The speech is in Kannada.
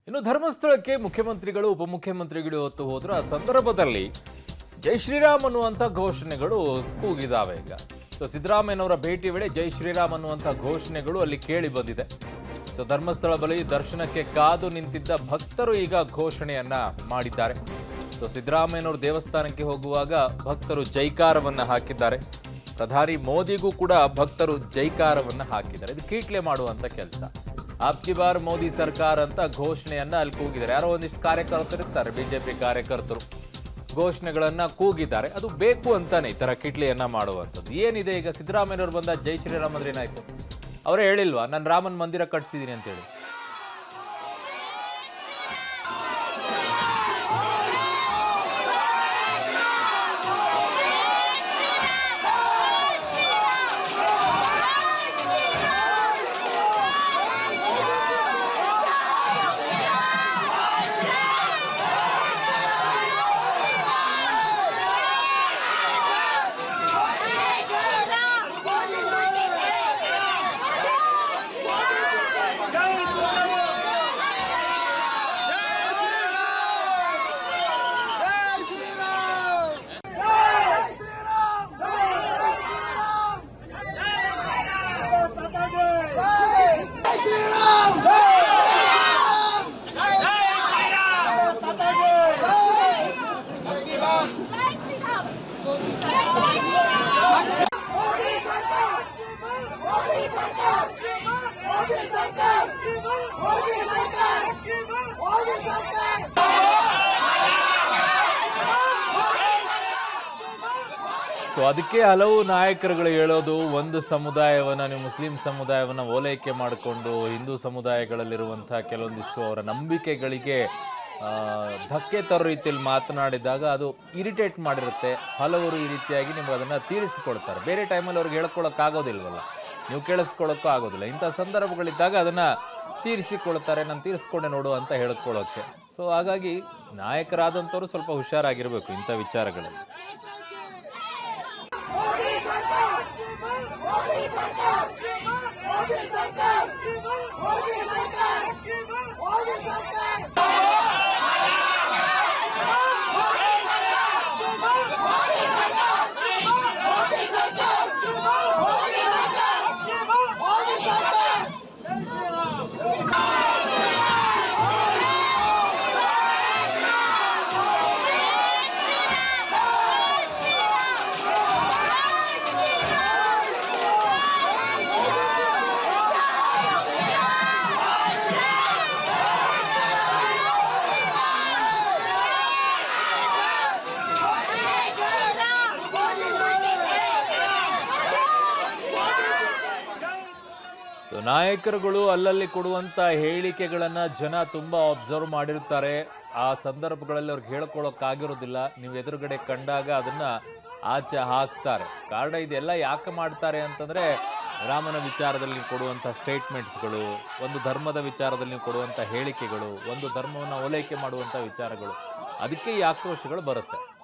ಇನ್ನು ಧರ್ಮಸ್ಥಳಕ್ಕೆ ಮುಖ್ಯಮಂತ್ರಿಗಳು ಉಪಮುಖ್ಯಮಂತ್ರಿಗಳು ಹೊತ್ತು ಹೋದ್ರು ಆ ಸಂದರ್ಭದಲ್ಲಿ ಜೈ ಶ್ರೀರಾಮ್ ಅನ್ನುವಂಥ ಘೋಷಣೆಗಳು ಕೂಗಿದಾವೆ ಈಗ. ಸೊ ಸಿದ್ದರಾಮಯ್ಯನವರ ಭೇಟಿ ವೇಳೆ ಜೈ ಶ್ರೀರಾಮ್ ಅನ್ನುವಂಥ ಘೋಷಣೆಗಳು ಅಲ್ಲಿ ಕೇಳಿ ಬಂದಿದೆ. ಸೊ ಧರ್ಮಸ್ಥಳ ಬಳಿ ದರ್ಶನಕ್ಕೆ ಕಾದು ನಿಂತಿದ್ದ ಭಕ್ತರು ಈಗ ಘೋಷಣೆಯನ್ನ ಮಾಡಿದ್ದಾರೆ. ಸೊ ಸಿದ್ದರಾಮಯ್ಯನವರು ದೇವಸ್ಥಾನಕ್ಕೆ ಹೋಗುವಾಗ ಭಕ್ತರು ಜೈಕಾರವನ್ನ ಹಾಕಿದ್ದಾರೆ. ಪ್ರಧಾನಿ ಮೋದಿಗೂ ಕೂಡ ಭಕ್ತರು ಜೈಕಾರವನ್ನ ಹಾಕಿದ್ದಾರೆ. ಇದು ಕೀಟ್ಲೆ ಮಾಡುವಂತ ಕೆಲಸ. ಆಪ್ಕಿ ಬಾರ್ ಮೋದಿ ಸರ್ಕಾರ ಅಂತ ಘೋಷಣೆಯನ್ನ ಅಲ್ಲಿ ಕೂಗಿದ್ದಾರೆ. ಯಾರೋ ಒಂದಿಷ್ಟು ಕಾರ್ಯಕರ್ತರು ಇರ್ತಾರೆ, ಬಿಜೆಪಿ ಕಾರ್ಯಕರ್ತರು ಘೋಷಣೆಗಳನ್ನ ಕೂಗಿದ್ದಾರೆ. ಅದು ಬೇಕು ಅಂತಾನೆ ಈ ತರ ಕಿಟ್ಲಿಯನ್ನ ಮಾಡುವಂಥದ್ದು. ಏನಿದೆ ಈಗ ಸಿದ್ದರಾಮಯ್ಯನವರು ಬಂದ ಜೈ ಶ್ರೀರಾಮ್ ಅಂದ್ರೆ ಏನಾಯ್ತು? ಅವರೇ ಹೇಳಿಲ್ವಾ ನಾನು ರಾಮನ್ ಮಂದಿರ ಕಟ್ಸಿದೀನಿ ಅಂತೇಳಿ? ಸೊ ಅದಕ್ಕೆ ಹಲವು ನಾಯಕರುಗಳು ಹೇಳೋದು, ಒಂದು ಸಮುದಾಯವನ್ನ ನೀವು ಮುಸ್ಲಿಂ ಸಮುದಾಯವನ್ನ ಓಲೈಕೆ ಮಾಡಿಕೊಂಡು ಹಿಂದೂ ಸಮುದಾಯಗಳಲ್ಲಿರುವಂತಹ ಕೆಲವೊಂದಿಷ್ಟು ಅವರ ನಂಬಿಕೆಗಳಿಗೆ ಧಕ್ಕೆ ತರೋ ರೀತಿಯಲ್ಲಿ ಮಾತನಾಡಿದಾಗ ಅದು ಇರಿಟೇಟ್ ಮಾಡಿರುತ್ತೆ. ಹಲವರು ಈ ರೀತಿಯಾಗಿ ನಿಮ್ಗೆ ಅದನ್ನ ತೀರಿಸಿಕೊಡ್ತಾರೆ. ಬೇರೆ ಟೈಮಲ್ಲಿ ಅವ್ರಿಗೆ ಹೇಳ್ಕೊಳಕ್ಕಾಗೋದಿಲ್ವಲ್ಲ, ನೀವು ಕೇಳಿಸ್ಕೊಳ್ಳೋಕ್ಕೂ ಆಗೋದಿಲ್ಲ. ಇಂಥ ಸಂದರ್ಭಗಳಿದ್ದಾಗ ಅದನ್ನ ತೀರಿಸಿಕೊಳ್ತಾರೆ. ನಾನು ತೀರಿಸ್ಕೊಂಡೆ ನೋಡು ಅಂತ ಹೇಳ್ಕೊಳ್ಳೋಕ್ಕೆ. ಸೊ ಹಾಗಾಗಿ ನಾಯಕರಾದಂಥವ್ರು ಸ್ವಲ್ಪ ಹುಷಾರಾಗಿರ್ಬೇಕು ಇಂಥ ವಿಚಾರಗಳಲ್ಲಿ. ಸೊ ನಾಯಕರುಗಳು ಅಲ್ಲಲ್ಲಿ ಕೊಡುವಂಥ ಹೇಳಿಕೆಗಳನ್ನು ಜನ ತುಂಬ ಅಬ್ಸರ್ವ್ ಮಾಡಿರ್ತಾರೆ. ಆ ಸಂದರ್ಭಗಳಲ್ಲಿ ಅವ್ರಿಗೆ ಹೇಳ್ಕೊಳ್ಳೋಕ್ಕಾಗಿರೋದಿಲ್ಲ. ನೀವು ಎದುರುಗಡೆ ಕಂಡಾಗ ಅದನ್ನು ಆಚೆ ಹಾಕ್ತಾರೆ. ಕಾರಣ ಇದೆಲ್ಲ ಯಾಕೆ ಮಾಡ್ತಾರೆ ಅಂತಂದರೆ, ರಾಮನ ವಿಚಾರದಲ್ಲಿ ಕೊಡುವಂಥ ಸ್ಟೇಟ್ಮೆಂಟ್ಸ್ಗಳು, ಒಂದು ಧರ್ಮದ ವಿಚಾರದಲ್ಲಿ ಕೊಡುವಂಥ ಹೇಳಿಕೆಗಳು, ಒಂದು ಧರ್ಮವನ್ನು ಓಲೈಕೆ ಮಾಡುವಂಥ ವಿಚಾರಗಳು, ಅದಕ್ಕೆ ಈ ಆಕ್ರೋಶಗಳು ಬರುತ್ತೆ.